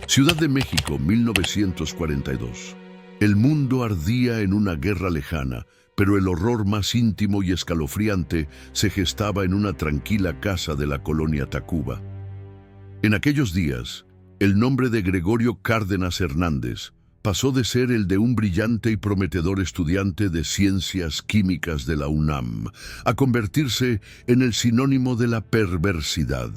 Ciudad de México, 1942. El mundo ardía en una guerra lejana, pero el horror más íntimo y escalofriante se gestaba en una tranquila casa de la colonia Tacuba. En aquellos días, el nombre de Gregorio Cárdenas Hernández pasó de ser el de un brillante y prometedor estudiante de ciencias químicas de la UNAM a convertirse en el sinónimo de la perversidad.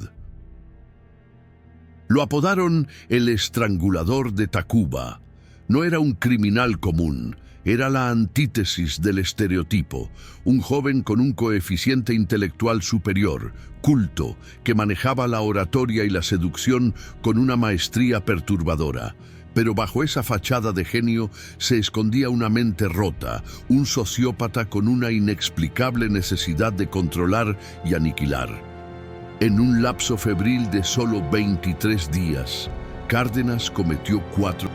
Lo apodaron el estrangulador de Tacuba. No era un criminal común, era la antítesis del estereotipo, un joven con un coeficiente intelectual superior, culto, que manejaba la oratoria y la seducción con una maestría perturbadora. Pero bajo esa fachada de genio se escondía una mente rota, un sociópata con una inexplicable necesidad de controlar y aniquilar. En un lapso febril de solo 23 días, Cárdenas cometió cuatro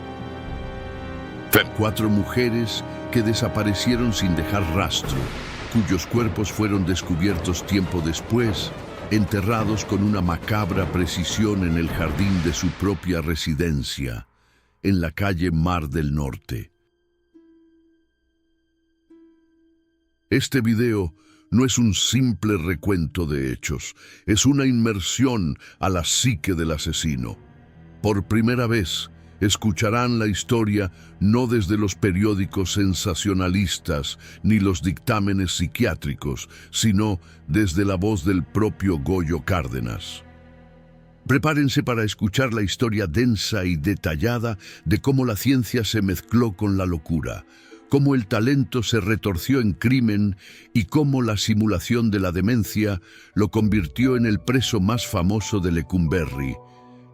mujeres que desaparecieron sin dejar rastro, cuyos cuerpos fueron descubiertos tiempo después, enterrados con una macabra precisión en el jardín de su propia residencia, en la calle Mar del Norte. Este video no es un simple recuento de hechos, es una inmersión a la psique del asesino. Por primera vez, escucharán la historia no desde los periódicos sensacionalistas ni los dictámenes psiquiátricos, sino desde la voz del propio Goyo Cárdenas. Prepárense para escuchar la historia densa y detallada de cómo la ciencia se mezcló con la locura, cómo el talento se retorció en crimen y cómo la simulación de la demencia lo convirtió en el preso más famoso de Lecumberri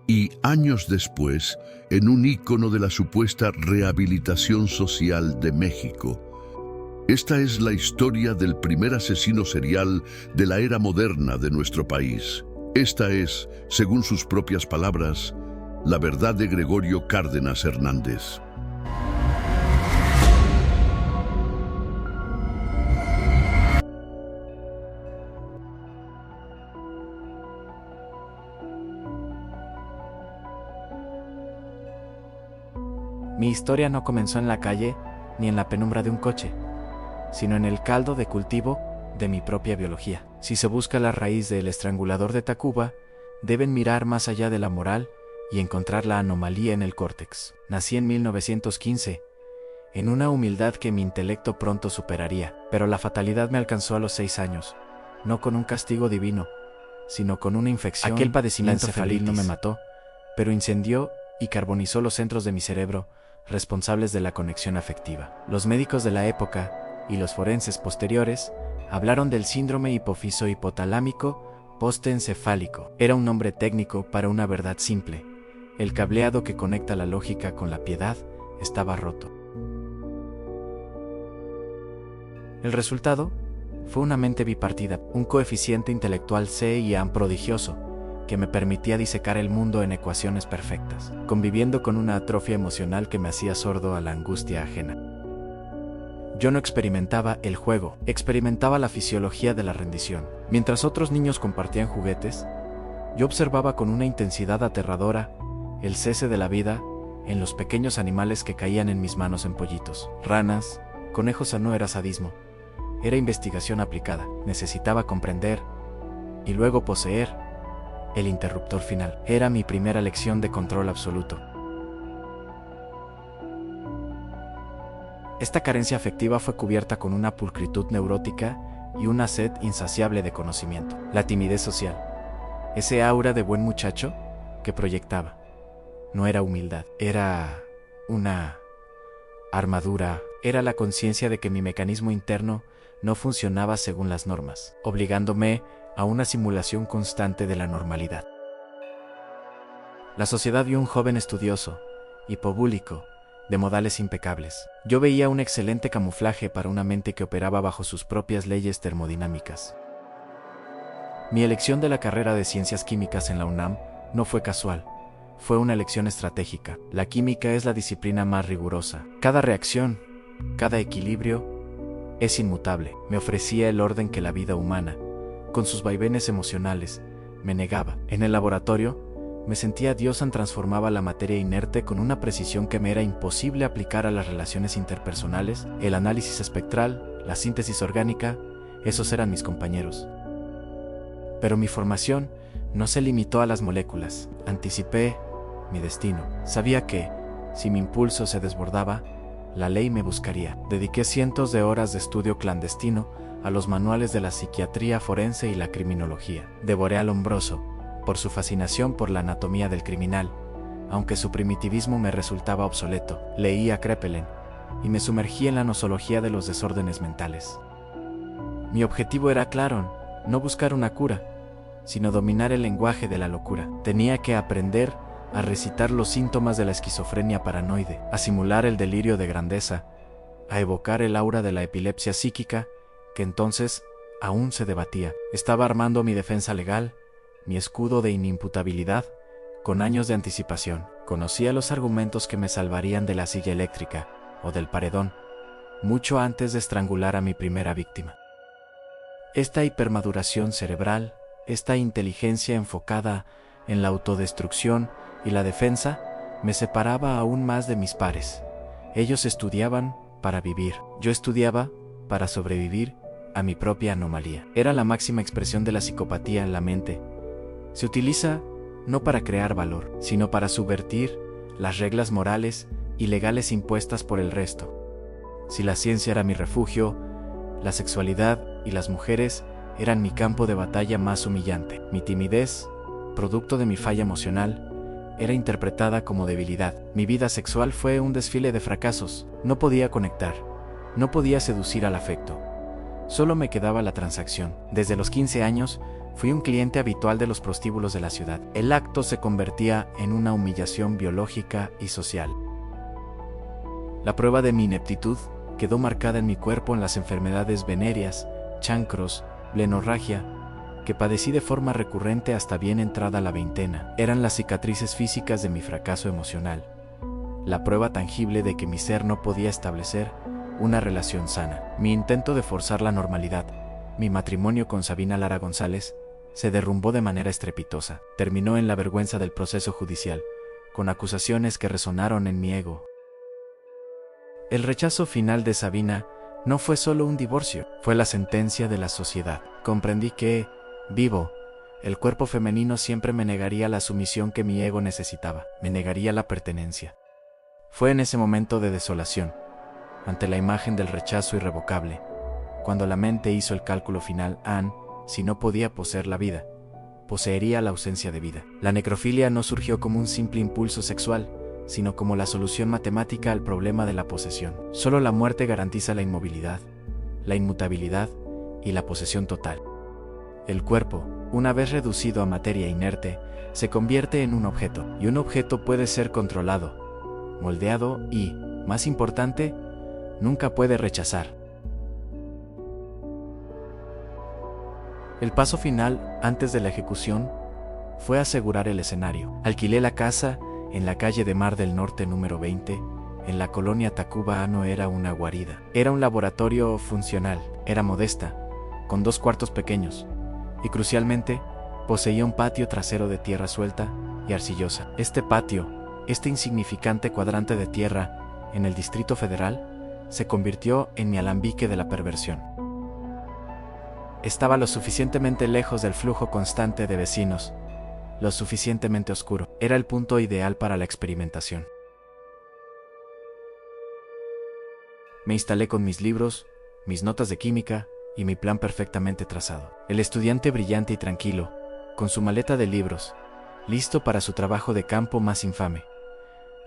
y, años después, en un ícono de la supuesta rehabilitación social de México. Esta es la historia del primer asesino serial de la era moderna de nuestro país. Esta es, según sus propias palabras, la verdad de Gregorio Cárdenas Hernández. Mi historia no comenzó en la calle ni en la penumbra de un coche, sino en el caldo de cultivo de mi propia biología. Si se busca la raíz del estrangulador de Tacuba, deben mirar más allá de la moral y encontrar la anomalía en el córtex. Nací en 1915, en una humildad que mi intelecto pronto superaría, pero la fatalidad me alcanzó a los 6 años, no con un castigo divino, sino con una infección. Aquel padecimiento febril no me mató, pero incendió y carbonizó los centros de mi cerebro, responsables de la conexión afectiva. Los médicos de la época y los forenses posteriores hablaron del síndrome hipófiso hipotalámico postencefálico. Era un nombre técnico para una verdad simple. El cableado que conecta la lógica con la piedad estaba roto. El resultado fue una mente bipartida, un coeficiente intelectual C y A prodigioso, que me permitía disecar el mundo en ecuaciones perfectas, conviviendo con una atrofia emocional que me hacía sordo a la angustia ajena. Yo no experimentaba el juego, experimentaba la fisiología de la rendición. Mientras otros niños compartían juguetes, yo observaba con una intensidad aterradora el cese de la vida en los pequeños animales que caían en mis manos en pollitos. Ranas, conejos. No era sadismo, era investigación aplicada. Necesitaba comprender y luego poseer el interruptor final. Era mi primera lección de control absoluto. Esta carencia afectiva fue cubierta con una pulcritud neurótica y una sed insaciable de conocimiento. La timidez social, ese aura de buen muchacho que proyectaba, no era humildad, era una armadura. Era la conciencia de que mi mecanismo interno no funcionaba según las normas, obligándome a una simulación constante de la normalidad. La sociedad vio un joven estudioso, hipobúlico, de modales impecables. Yo veía un excelente camuflaje para una mente que operaba bajo sus propias leyes termodinámicas. Mi elección de la carrera de Ciencias Químicas en la UNAM no fue casual, fue una elección estratégica. La química es la disciplina más rigurosa. Cada reacción, cada equilibrio, es inmutable. Me ofrecía el orden que la vida humana, con sus vaivenes emocionales, me negaba. En el laboratorio, Me sentía Diosan transformaba la materia inerte con una precisión que me era imposible aplicar a las relaciones interpersonales, el análisis espectral, la síntesis orgánica. Esos eran mis compañeros. Pero mi formación no se limitó a las moléculas. Anticipé mi destino. Sabía que, si mi impulso se desbordaba, la ley me buscaría. Dediqué cientos de horas de estudio clandestino a los manuales de la psiquiatría forense y la criminología. Devoré al Lombroso, por su fascinación por la anatomía del criminal, aunque su primitivismo me resultaba obsoleto. Leí a Kraepelin y me sumergí en la nosología de los desórdenes mentales. Mi objetivo era claro, no buscar una cura, sino dominar el lenguaje de la locura. Tenía que aprender a recitar los síntomas de la esquizofrenia paranoide, a simular el delirio de grandeza, a evocar el aura de la epilepsia psíquica, que entonces aún se debatía. Estaba armando mi defensa legal, mi escudo de inimputabilidad, con años de anticipación. Conocía los argumentos que me salvarían de la silla eléctrica o del paredón, mucho antes de estrangular a mi primera víctima. Esta hipermaduración cerebral, esta inteligencia enfocada en la autodestrucción y la defensa, me separaba aún más de mis pares. Ellos estudiaban para vivir, yo estudiaba para sobrevivir a mi propia anomalía. Era la máxima expresión de la psicopatía en la mente. Se utiliza no para crear valor, sino para subvertir las reglas morales y legales impuestas por el resto. Si la ciencia era mi refugio, la sexualidad y las mujeres eran mi campo de batalla más humillante. Mi timidez, producto de mi falla emocional, era interpretada como debilidad. Mi vida sexual fue un desfile de fracasos. No podía conectar, no podía seducir al afecto. Solo me quedaba la transacción. Desde los 15 años, fui un cliente habitual de los prostíbulos de la ciudad. El acto se convertía en una humillación biológica y social. La prueba de mi ineptitud quedó marcada en mi cuerpo en las enfermedades venéreas, chancros, blenorragia, que padecí de forma recurrente hasta bien entrada la veintena. Eran las cicatrices físicas de mi fracaso emocional, la prueba tangible de que mi ser no podía establecer una relación sana. Mi intento de forzar la normalidad, mi matrimonio con Sabina Lara González, se derrumbó de manera estrepitosa. Terminó en la vergüenza del proceso judicial, con acusaciones que resonaron en mi ego. El rechazo final de Sabina no fue solo un divorcio, fue la sentencia de la sociedad. Comprendí que, vivo, el cuerpo femenino siempre me negaría la sumisión que mi ego necesitaba, me negaría la pertenencia. Fue en ese momento de desolación, ante la imagen del rechazo irrevocable, cuando la mente hizo el cálculo final. Si no podía poseer la vida, poseería la ausencia de vida. La necrofilia no surgió como un simple impulso sexual, sino como la solución matemática al problema de la posesión. Solo la muerte garantiza la inmovilidad, la inmutabilidad y la posesión total. El cuerpo, una vez reducido a materia inerte, se convierte en un objeto, y un objeto puede ser controlado, moldeado y, más importante, nunca puede rechazar. El paso final, antes de la ejecución, fue asegurar el escenario. Alquilé la casa en la calle de Mar del Norte número 20, en la colonia Tacuba. No era una guarida. Era un laboratorio funcional. Era modesta, con 2 cuartos pequeños, y crucialmente, poseía un patio trasero de tierra suelta y arcillosa. Este patio, este insignificante cuadrante de tierra en el Distrito Federal, se convirtió en mi alambique de la perversión. Estaba lo suficientemente lejos del flujo constante de vecinos, lo suficientemente oscuro. Era el punto ideal para la experimentación. Me instalé con mis libros, mis notas de química y mi plan perfectamente trazado. El estudiante brillante y tranquilo, con su maleta de libros, listo para su trabajo de campo más infame.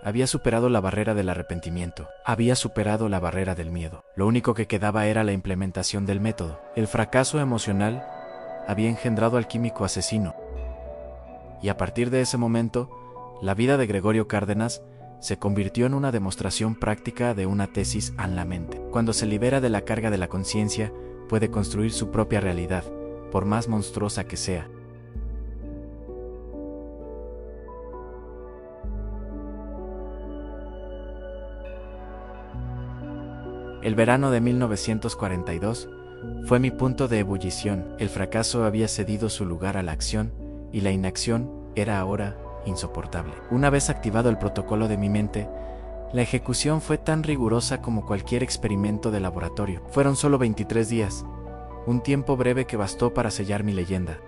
Había superado la barrera del arrepentimiento, había superado la barrera del miedo. Lo único que quedaba era la implementación del método. El fracaso emocional había engendrado al químico asesino. Y a partir de ese momento, la vida de Gregorio Cárdenas se convirtió en una demostración práctica de una tesis en la mente. Cuando se libera de la carga de la conciencia, puede construir su propia realidad, por más monstruosa que sea. El verano de 1942 fue mi punto de ebullición. El fracaso había cedido su lugar a la acción, y la inacción era ahora insoportable. Una vez activado el protocolo de mi mente, la ejecución fue tan rigurosa como cualquier experimento de laboratorio. Fueron solo 23 días, un tiempo breve que bastó para sellar mi leyenda.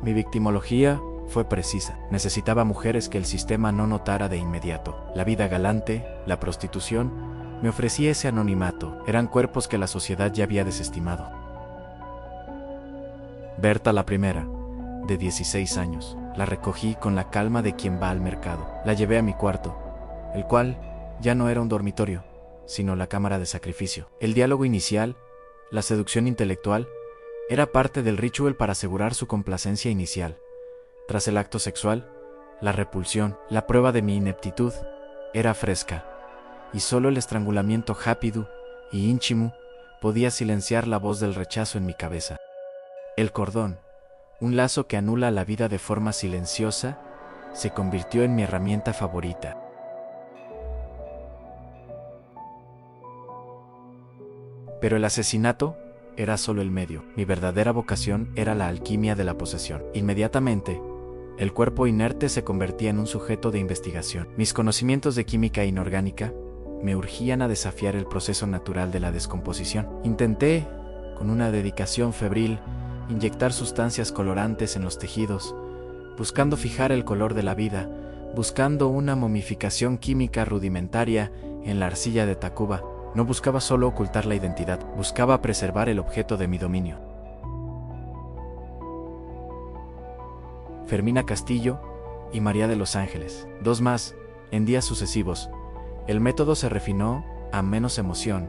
Mi victimología fue precisa. Necesitaba mujeres que el sistema no notara de inmediato. La vida galante, la prostitución, me ofrecía ese anonimato. Eran cuerpos que la sociedad ya había desestimado. Berta, la primera, de 16 años. La recogí con la calma de quien va al mercado. La llevé a mi cuarto, el cual ya no era un dormitorio, sino la cámara de sacrificio. El diálogo inicial, la seducción intelectual, era parte del ritual para asegurar su complacencia inicial. Tras el acto sexual, la repulsión, la prueba de mi ineptitud, era fresca, y solo el estrangulamiento rápido y íntimo podía silenciar la voz del rechazo en mi cabeza. El cordón, un lazo que anula la vida de forma silenciosa, se convirtió en mi herramienta favorita. Pero el asesinato era solo el medio. Mi verdadera vocación era la alquimia de la posesión. Inmediatamente, el cuerpo inerte se convertía en un sujeto de investigación. Mis conocimientos de química inorgánica me urgían a desafiar el proceso natural de la descomposición. Intenté, con una dedicación febril, inyectar sustancias colorantes en los tejidos, buscando fijar el color de la vida, buscando una momificación química rudimentaria en la arcilla de Tacuba. No buscaba solo ocultar la identidad, buscaba preservar el objeto de mi dominio. Fermina Castillo y María de los Ángeles. Dos más, en días sucesivos. El método se refinó a menos emoción,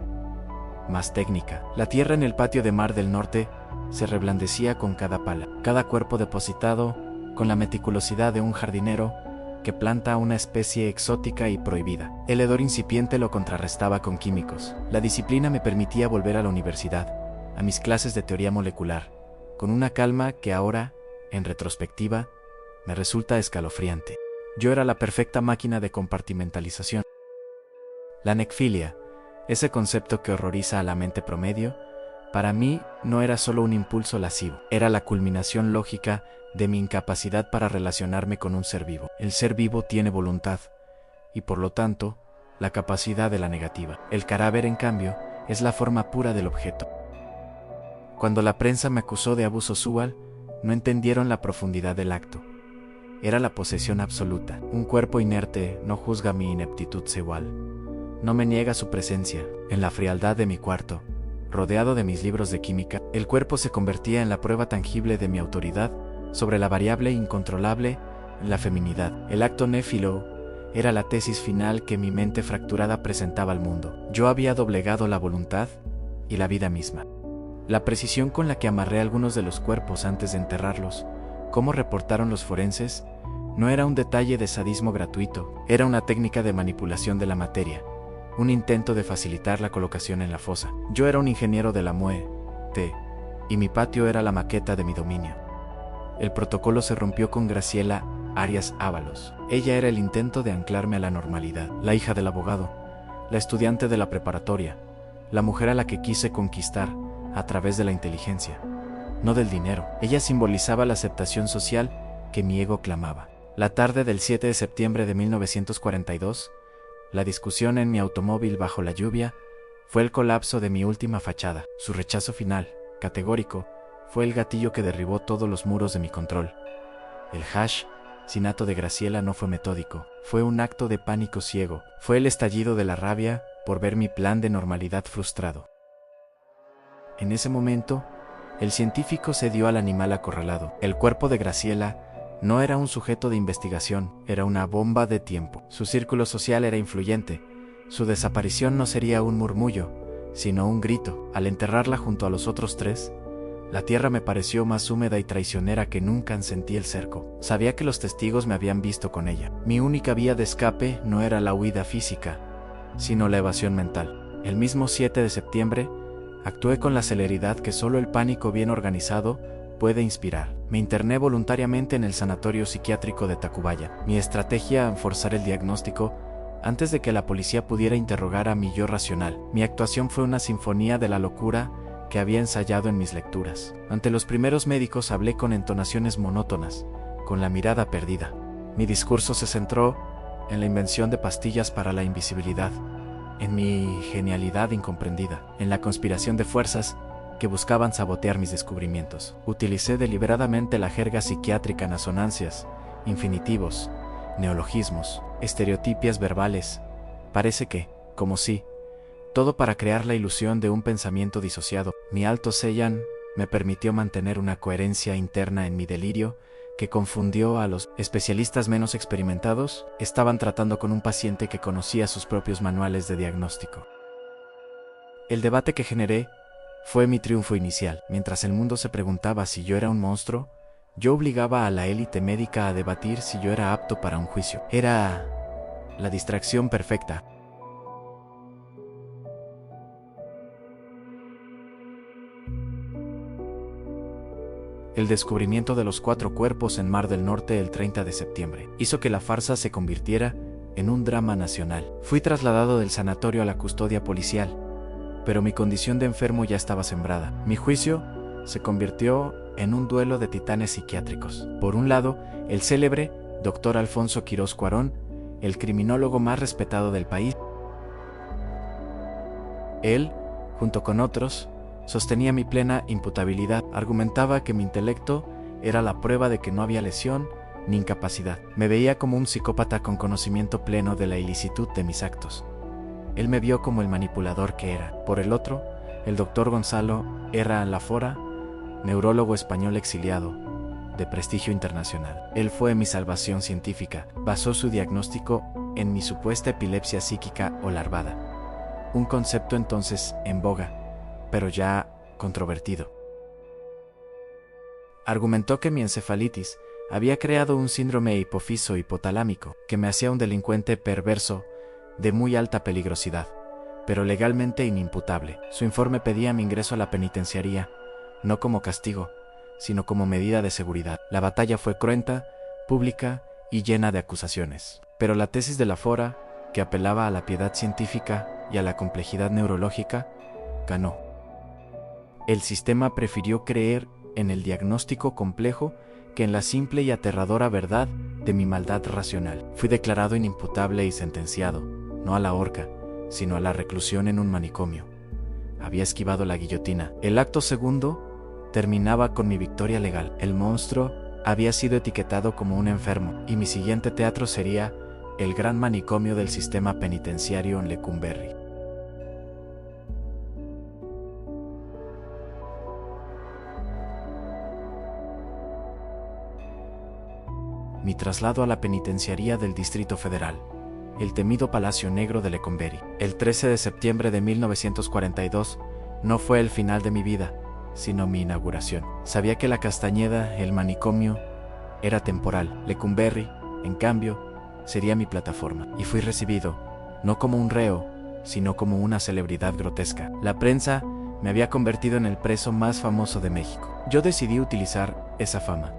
más técnica. La tierra en el patio de Mar del Norte se reblandecía con cada pala, cada cuerpo depositado con la meticulosidad de un jardinero que planta una especie exótica y prohibida. El hedor incipiente lo contrarrestaba con químicos. La disciplina me permitía volver a la universidad, a mis clases de teoría molecular, con una calma que ahora, en retrospectiva, me resulta escalofriante. Yo era la perfecta máquina de compartimentalización. La necfilia, ese concepto que horroriza a la mente promedio, para mí no era solo un impulso lascivo, era la culminación lógica de mi incapacidad para relacionarme con un ser vivo. El ser vivo tiene voluntad, y por lo tanto, la capacidad de la negativa. El cadáver, en cambio, es la forma pura del objeto. Cuando la prensa me acusó de abuso sexual, no entendieron la profundidad del acto. Era la posesión absoluta. Un cuerpo inerte no juzga mi ineptitud sexual. No me niega su presencia. En la frialdad de mi cuarto, rodeado de mis libros de química, el cuerpo se convertía en la prueba tangible de mi autoridad sobre la variable incontrolable en la feminidad. El acto néfilo era la tesis final que mi mente fracturada presentaba al mundo. Yo había doblegado la voluntad y la vida misma. La precisión con la que amarré algunos de los cuerpos antes de enterrarlos, como reportaron los forenses, no era un detalle de sadismo gratuito, era una técnica de manipulación de la materia, un intento de facilitar la colocación en la fosa. Yo era un ingeniero de la muerte, y mi patio era la maqueta de mi dominio. El protocolo se rompió con Graciela Arias Ábalos. Ella era el intento de anclarme a la normalidad, la hija del abogado, la estudiante de la preparatoria, la mujer a la que quise conquistar a través de la inteligencia, no del dinero. Ella simbolizaba la aceptación social que mi ego clamaba. La tarde del 7 de septiembre de 1942, la discusión en mi automóvil bajo la lluvia fue el colapso de mi última fachada. Su rechazo final, categórico, fue el gatillo que derribó todos los muros de mi control. El asesinato de Graciela no fue metódico, fue un acto de pánico ciego, fue el estallido de la rabia por ver mi plan de normalidad frustrado. En ese momento, el científico se dio al animal acorralado. El cuerpo de Graciela no era un sujeto de investigación, era una bomba de tiempo. Su círculo social era influyente. Su desaparición no sería un murmullo, sino un grito. Al enterrarla junto a los otros tres, la tierra me pareció más húmeda y traicionera que nunca sentí el cerco. Sabía que los testigos me habían visto con ella. Mi única vía de escape no era la huida física, sino la evasión mental. El mismo 7 de septiembre, actué con la celeridad que solo el pánico bien organizado puede inspirar. Me interné voluntariamente en el sanatorio psiquiátrico de Tacubaya. Mi estrategia, forzar el diagnóstico antes de que la policía pudiera interrogar a mi yo racional. Mi actuación fue una sinfonía de la locura que había ensayado en mis lecturas. Ante los primeros médicos hablé con entonaciones monótonas, con la mirada perdida. Mi discurso se centró en la invención de pastillas para la invisibilidad, en mi genialidad incomprendida, en la conspiración de fuerzas que buscaban sabotear mis descubrimientos. Utilicé deliberadamente la jerga psiquiátrica en asonancias, infinitivos, neologismos, estereotipias verbales. Parece que, como si, todo para crear la ilusión de un pensamiento disociado. Mi alto Sellan me permitió mantener una coherencia interna en mi delirio que confundió a los especialistas menos experimentados. Estaban tratando con un paciente que conocía sus propios manuales de diagnóstico. El debate que generé fue mi triunfo inicial. Mientras el mundo se preguntaba si yo era un monstruo, yo obligaba a la élite médica a debatir si yo era apto para un juicio. Era la distracción perfecta. El descubrimiento de los 4 cuerpos en Mar del Norte el 30 de septiembre hizo que la farsa se convirtiera en un drama nacional. Fui trasladado del sanatorio a la custodia policial, pero mi condición de enfermo ya estaba sembrada. Mi juicio se convirtió en un duelo de titanes psiquiátricos. Por un lado, el célebre Dr. Alfonso Quirós Cuarón, el criminólogo más respetado del país. Él, junto con otros, sostenía mi plena imputabilidad. Argumentaba que mi intelecto era la prueba de que no había lesión ni incapacidad. Me veía como un psicópata con conocimiento pleno de la ilicitud de mis actos. Él me vio como el manipulador que era. Por el otro, el doctor Gonzalo R. Lafora, neurólogo español exiliado, de prestigio internacional. Él fue mi salvación científica. Basó su diagnóstico en mi supuesta epilepsia psíquica o larvada, un concepto entonces en boga, pero ya controvertido. Argumentó que mi encefalitis había creado un síndrome hipófiso-hipotalámico que me hacía un delincuente perverso de muy alta peligrosidad, pero legalmente inimputable. Su informe pedía mi ingreso a la penitenciaría, no como castigo, sino como medida de seguridad. La batalla fue cruenta, pública y llena de acusaciones. Pero la tesis de Lafora, que apelaba a la piedad científica y a la complejidad neurológica, ganó. El sistema prefirió creer en el diagnóstico complejo que en la simple y aterradora verdad de mi maldad racional. Fui declarado inimputable y sentenciado, no a la horca, sino a la reclusión en un manicomio. Había esquivado la guillotina. El acto segundo terminaba con mi victoria legal. El monstruo había sido etiquetado como un enfermo, y mi siguiente teatro sería el gran manicomio del sistema penitenciario en Lecumberri. Mi traslado a la penitenciaría del Distrito Federal, el temido Palacio Negro de Lecumberri. El 13 de septiembre de 1942 no fue el final de mi vida, sino mi inauguración. Sabía que la Castañeda, el manicomio, era temporal. Lecumberri, en cambio, sería mi plataforma. Y fui recibido, no como un reo, sino como una celebridad grotesca. La prensa me había convertido en el preso más famoso de México. Yo decidí utilizar esa fama.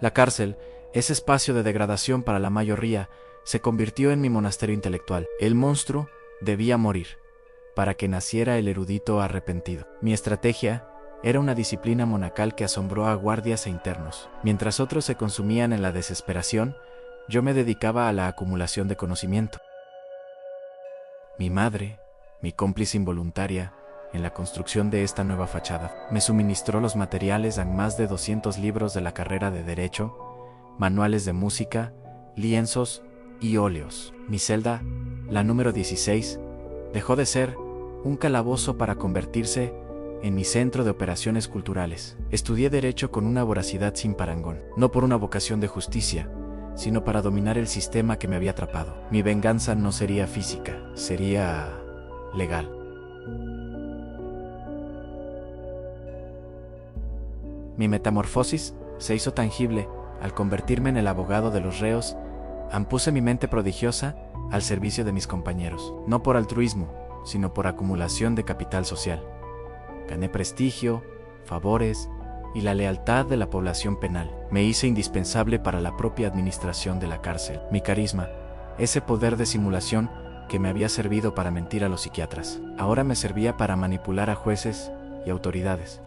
La cárcel, ese espacio de degradación para la mayoría, se convirtió en mi monasterio intelectual. El monstruo debía morir, para que naciera el erudito arrepentido. Mi estrategia era una disciplina monacal que asombró a guardias e internos. Mientras otros se consumían en la desesperación, yo me dedicaba a la acumulación de conocimiento. Mi madre, mi cómplice involuntaria, en la construcción de esta nueva fachada, me suministró los materiales en más de 200 libros de la carrera de Derecho, manuales de música, lienzos y óleos. Mi celda, la número 16, dejó de ser un calabozo para convertirse en mi centro de operaciones culturales. Estudié Derecho con una voracidad sin parangón, no por una vocación de justicia, sino para dominar el sistema que me había atrapado. Mi venganza no sería física, sería legal. Mi metamorfosis se hizo tangible al convertirme en el abogado de los reos. Puse mi mente prodigiosa al servicio de mis compañeros, no por altruismo, sino por acumulación de capital social. Gané prestigio, favores y la lealtad de la población penal. Me hice indispensable para la propia administración de la cárcel. Mi carisma, ese poder de simulación que me había servido para mentir a los psiquiatras, ahora me servía para manipular a jueces y autoridades.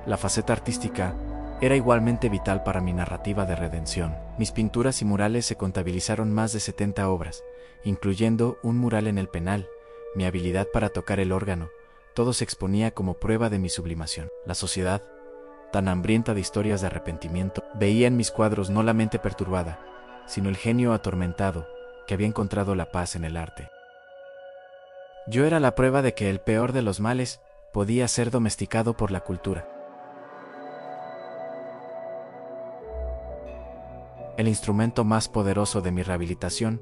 La faceta artística era igualmente vital para mi narrativa de redención. Mis pinturas y murales se contabilizaron más de 70 obras, incluyendo un mural en el penal, mi habilidad para tocar el órgano. Todo se exponía como prueba de mi sublimación. La sociedad, tan hambrienta de historias de arrepentimiento, veía en mis cuadros no la mente perturbada, sino el genio atormentado que había encontrado la paz en el arte. Yo era la prueba de que el peor de los males podía ser domesticado por la cultura. El instrumento más poderoso de mi rehabilitación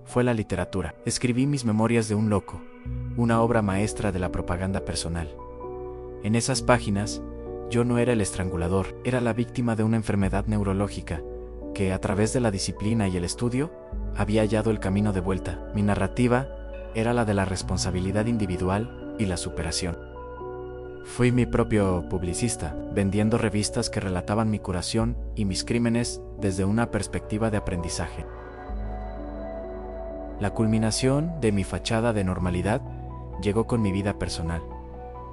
fue la literatura. Escribí mis Memorias de un loco, una obra maestra de la propaganda personal. En esas páginas, yo no era el estrangulador, era la víctima de una enfermedad neurológica que, a través de la disciplina y el estudio, había hallado el camino de vuelta. Mi narrativa era la de la responsabilidad individual y la superación. Fui mi propio publicista, vendiendo revistas que relataban mi curación y mis crímenes desde una perspectiva de aprendizaje. La culminación de mi fachada de normalidad llegó con mi vida personal.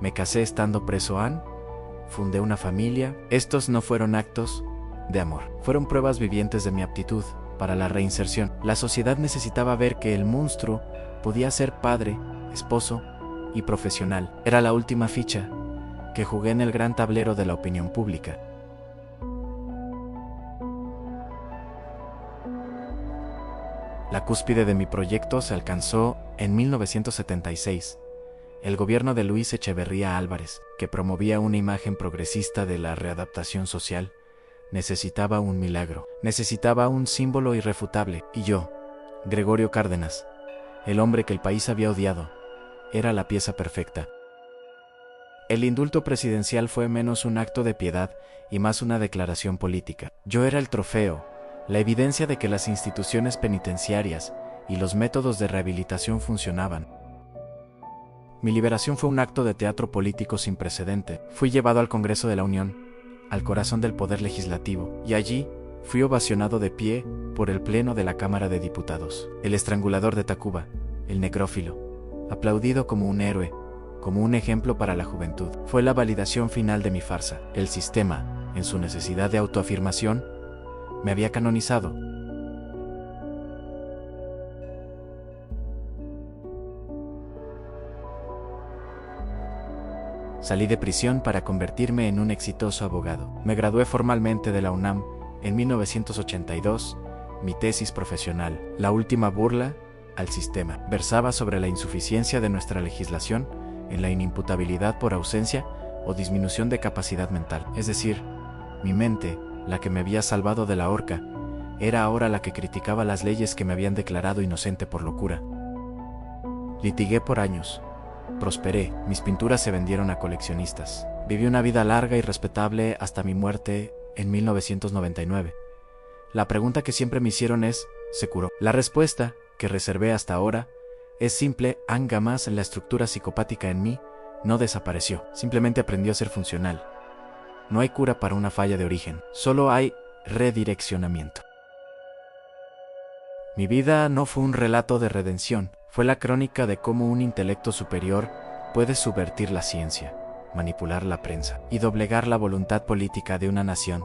Me casé estando preso fundé una familia. Estos no fueron actos de amor, fueron pruebas vivientes de mi aptitud para la reinserción. La sociedad necesitaba ver que el monstruo podía ser padre, esposo y profesional. Era la última ficha que jugué en el gran tablero de la opinión pública. La cúspide de mi proyecto se alcanzó en 1976. El gobierno de Luis Echeverría Álvarez, que promovía una imagen progresista de la readaptación social, necesitaba un milagro, necesitaba un símbolo irrefutable, y yo, Gregorio Cárdenas, el hombre que el país había odiado, era la pieza perfecta. El indulto presidencial fue menos un acto de piedad y más una declaración política. Yo era el trofeo, la evidencia de que las instituciones penitenciarias y los métodos de rehabilitación funcionaban. Mi liberación fue un acto de teatro político sin precedente. Fui llevado al Congreso de la Unión, al corazón del Poder Legislativo, y allí fui ovacionado de pie por el Pleno de la Cámara de Diputados. El estrangulador de Tacuba, el necrófilo, aplaudido como un héroe, como un ejemplo para la juventud. Fue la validación final de mi farsa. El sistema, en su necesidad de autoafirmación, me había canonizado. Salí de prisión para convertirme en un exitoso abogado. Me gradué formalmente de la UNAM en 1982. Mi tesis profesional, La última burla al sistema, versaba sobre la insuficiencia de nuestra legislación en la inimputabilidad por ausencia o disminución de capacidad mental. Es decir, mi mente, la que me había salvado de la horca, era ahora la que criticaba las leyes que me habían declarado inocente por locura. Litigué por años. Prosperé, mis pinturas se vendieron a coleccionistas. Viví una vida larga y respetable hasta mi muerte en 1999. La pregunta que siempre me hicieron es, ¿se curó? La respuesta, que reservé hasta ahora, es simple: Angamas, la estructura psicopática en mí, no desapareció, simplemente aprendió a ser funcional. No hay cura para una falla de origen, solo hay redireccionamiento. Mi vida no fue un relato de redención, fue la crónica de cómo un intelecto superior puede subvertir la ciencia, manipular la prensa y doblegar la voluntad política de una nación,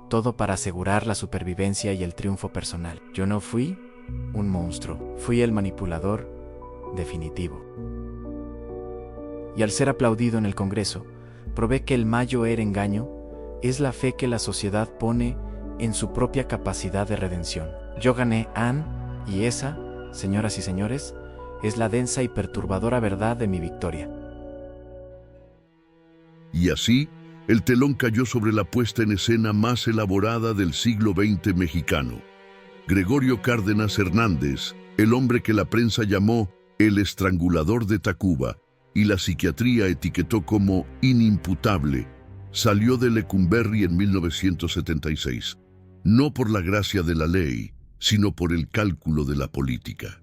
todo para asegurar la supervivencia y el triunfo personal. Yo no fui un monstruo, fui el manipulador definitivo. Y al ser aplaudido en el Congreso, probé que el mayor engaño es la fe que la sociedad pone en su propia capacidad de redención. Yo gané, y esa, señoras y señores, es la densa y perturbadora verdad de mi victoria. Y así, el telón cayó sobre la puesta en escena más elaborada del siglo XX mexicano. Gregorio Cárdenas Hernández, el hombre que la prensa llamó el estrangulador de Tacuba y la psiquiatría etiquetó como inimputable, salió de Lecumberri en 1976, no por la gracia de la ley, sino por el cálculo de la política.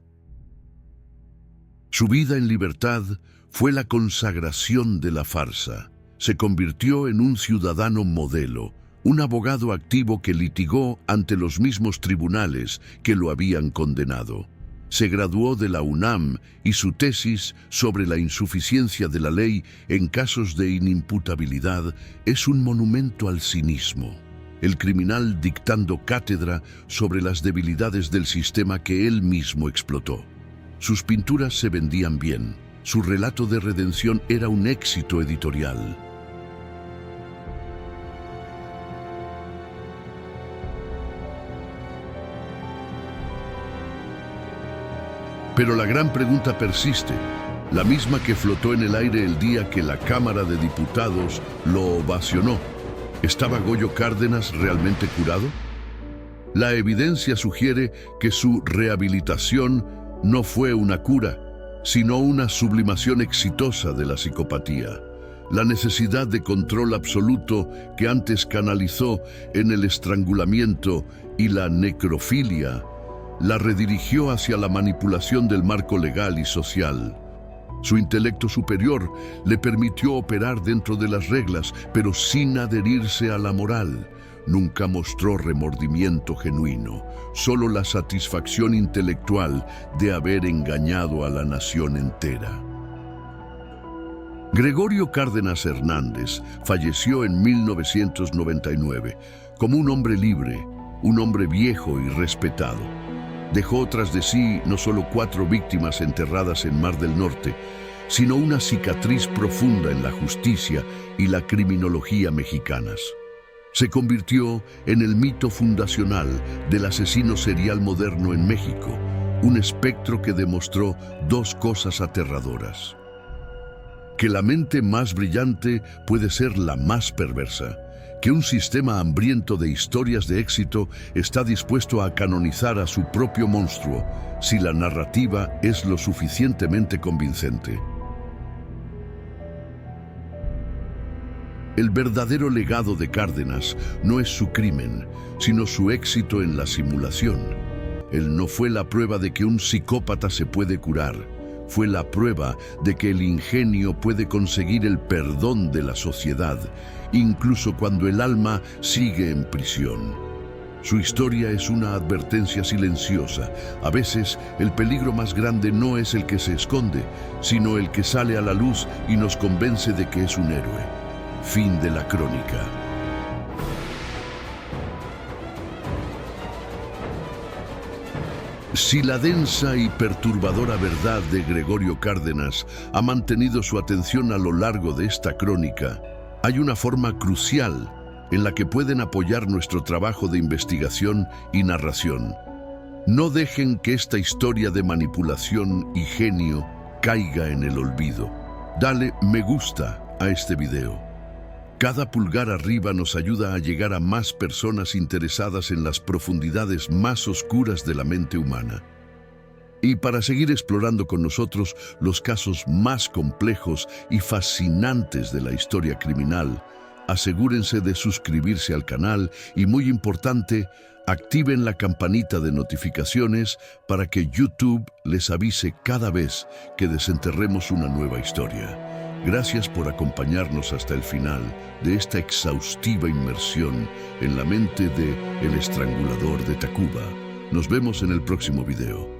Su vida en libertad fue la consagración de la farsa. Se convirtió en un ciudadano modelo, un abogado activo que litigó ante los mismos tribunales que lo habían condenado. Se graduó de la UNAM y su tesis sobre la insuficiencia de la ley en casos de inimputabilidad es un monumento al cinismo. El criminal dictando cátedra sobre las debilidades del sistema que él mismo explotó. Sus pinturas se vendían bien. Su relato de redención era un éxito editorial. Pero la gran pregunta persiste, la misma que flotó en el aire el día que la Cámara de Diputados lo ovacionó. ¿Estaba Goyo Cárdenas realmente curado? La evidencia sugiere que su rehabilitación no fue una cura, sino una sublimación exitosa de la psicopatía. La necesidad de control absoluto que antes canalizó en el estrangulamiento y la necrofilia, la redirigió hacia la manipulación del marco legal y social. Su intelecto superior le permitió operar dentro de las reglas, pero sin adherirse a la moral. Nunca mostró remordimiento genuino, solo la satisfacción intelectual de haber engañado a la nación entera. Gregorio Cárdenas Hernández falleció en 1999 como un hombre libre, un hombre viejo y respetado. Dejó tras de sí no solo 4 víctimas enterradas en Mar del Norte, sino una cicatriz profunda en la justicia y la criminología mexicanas. Se convirtió en el mito fundacional del asesino serial moderno en México, un espectro que demostró 2 cosas aterradoras: que la mente más brillante puede ser la más perversa, que un sistema hambriento de historias de éxito está dispuesto a canonizar a su propio monstruo si la narrativa es lo suficientemente convincente. El verdadero legado de Cárdenas no es su crimen, sino su éxito en la simulación. Él no fue la prueba de que un psicópata se puede curar, fue la prueba de que el ingenio puede conseguir el perdón de la sociedad, incluso cuando el alma sigue en prisión. Su historia es una advertencia silenciosa. A veces, el peligro más grande no es el que se esconde, sino el que sale a la luz y nos convence de que es un héroe. Fin de la crónica. Si la densa y perturbadora verdad de Gregorio Cárdenas ha mantenido su atención a lo largo de esta crónica, hay una forma crucial en la que pueden apoyar nuestro trabajo de investigación y narración. No dejen que esta historia de manipulación y genio caiga en el olvido. Dale me gusta a este video. Cada pulgar arriba nos ayuda a llegar a más personas interesadas en las profundidades más oscuras de la mente humana. Y para seguir explorando con nosotros los casos más complejos y fascinantes de la historia criminal, asegúrense de suscribirse al canal y, muy importante, activen la campanita de notificaciones para que YouTube les avise cada vez que desenterremos una nueva historia. Gracias por acompañarnos hasta el final de esta exhaustiva inmersión en la mente de El Estrangulador de Tacuba. Nos vemos en el próximo video.